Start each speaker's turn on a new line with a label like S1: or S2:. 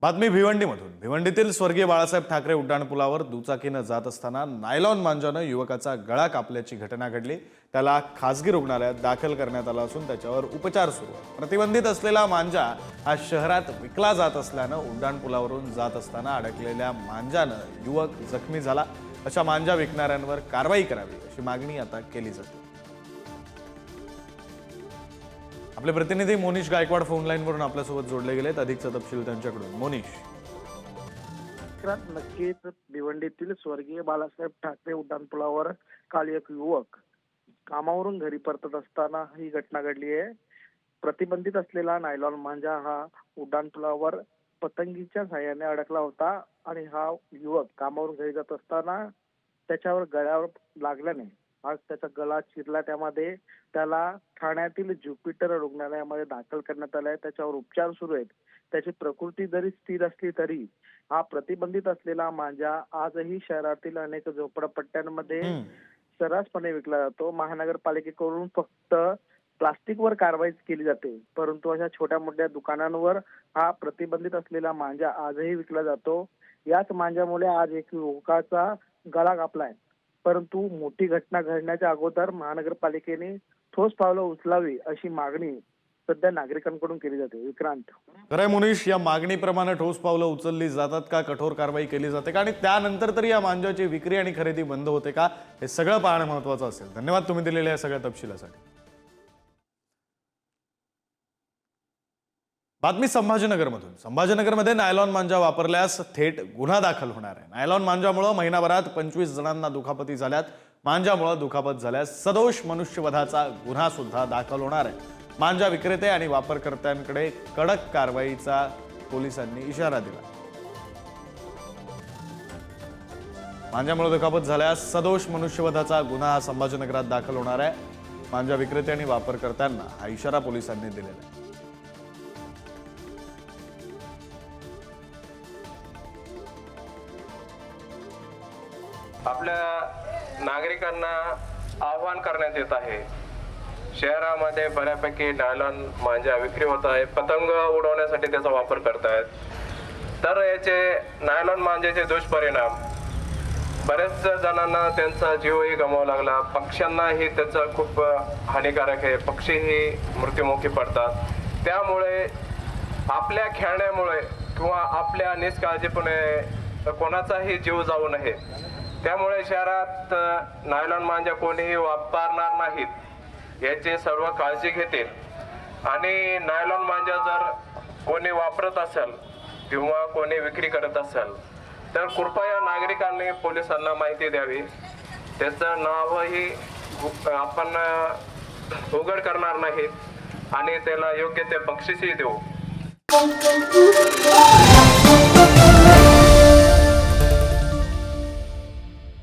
S1: बातमी भिवंडीमधून। भिवंडीतील स्वर्गीय बाळासाहेब ठाकरे उड्डाणपुलावर दुचाकीनं जात असताना नायलॉन मांजानं युवकाचा गळा कापल्याची घटना घडली। त्याला खासगी रुग्णालयात दाखल करण्यात आलं असून त्याच्यावर उपचार सुरू आहेत। प्रतिबंधित असलेला मांजा हा शहरात विकला जात असल्यानं उड्डाणपुलावरून जात असताना अडकलेल्या मांजानं युवक जखमी झाला। अशा मांजा विकणाऱ्यांवर कारवाई करावी अशी मागणी आता केली जाते। आपले प्रतिनिधी मोनिश गायकवाड फोन लाईन वरून आपल्यासोबत जोडले गेलेत। अधिकचा तपशील त्यांच्याकडून। मोनिश,
S2: नक्कीच भिवंडीतील स्वर्गीय बाळासाहेब ठाकरे उड्डाणपुलावर काल एक युवक कामावरून घरी परतत असताना ही घटना घडली आहे। प्रतिबंधित असलेला नायलॉन मांजा हा उड्डाणपुलावर पतंगीच्या साह्याने अडकला होता आणि हा युवक कामावरून घरी जात असताना त्याच्यावर गळ्यावर लागल्याने आज त्याचा गळा चिरला। त्यामध्ये त्याला ठाण्यातील ज्युपिटर रुग्णालयामध्ये दाखल करण्यात आलं आहे। त्याच्यावर उपचार सुरू आहेत। त्याची प्रकृती जरी स्थिर असली तरी हा प्रतिबंधित असलेला मांजा आजही शहरातील अनेक झोपडपट्ट्यांमध्ये सर्रासपणे विकला जातो। महानगरपालिकेकडून फक्त प्लास्टिकवर कारवाई केली जाते, परंतु अशा छोट्या मोठ्या दुकानांवर हा प्रतिबंधित असलेला मांजा आजही विकला जातो। याच मांजामुळे आज एक युवकाचा गळा कापलाय, परंतु मोठी घटना घडण्याच्या अगोदर महानगरपालिकेने ठोस पावलं उचलावी अशी मागणी सध्या नागरिकांकडून केली जाते। विक्रांत,
S1: खरंय मोनिश, या मागणीप्रमाणे ठोस पावलं उचलली जातात का, कठोर कारवाई केली जाते का आणि त्यानंतर तरी या मांजाची विक्री आणि खरेदी बंद होते का, हे सगळं पाहणं महत्त्वाचं असेल। धन्यवाद तुम्ही दिलेल्या या सगळ्या तपशिलासाठी। बातमी संभाजीनगरमधून। संभाजीनगरमध्ये नायलॉन मांजा वापरल्यास थेट गुन्हा दाखल होणार आहे। नायलॉन मांजामुळे महिनाभरात 25 जणांना दुखापती झाल्यात। मांजामुळे दुखापत झाल्यास सदोष मनुष्यवधाचा गुन्हा सुद्धा दाखल होणार आहे। मांजा विक्रेते आणि वापरकर्त्यांकडे कडक कारवाईचा पोलिसांनी इशारा दिला। मांजामुळे दुखापत झाल्यास सदोष मनुष्यवधाचा गुन्हा हा संभाजीनगरात दाखल होणार आहे। मांजा विक्रेते आणि वापरकर्त्यांना हा इशारा पोलिसांनी दिलेला आहे।
S3: आपल्या नागरिकांना आवाहन करण्यात येत आहे, शहरामध्ये बऱ्यापैकी नायलॉन मांजा विक्री होत आहे। पतंग उडवण्यासाठी त्याचा वापर करतायत। तर याचे नायलॉन मांजाचे दुष्परिणाम बऱ्याच जणांना त्यांचा जीवही गमावा लागला। पक्ष्यांनाही त्याचा खूप हानिकारक आहे। पक्षीही मृत्युमुखी पडतात। त्यामुळे आपल्या खेळण्यामुळे किंवा आपल्या निष्काळजीपणे कोणाचाही जीव जाऊ नये, त्यामुळे शहरात नायलॉन मांजा कोणीही वापरणार नाहीत याची सर्व काळजी घेतील। आणि नायलॉन मांजा जर कोणी वापरत असेल किंवा कोणी विक्री करत असेल तर कृपया नागरिकांनी पोलिसांना माहिती द्यावी। त्याचं नावही आपण उघड करणार नाहीत आणि त्याला योग्य ते बक्षीसही देऊ।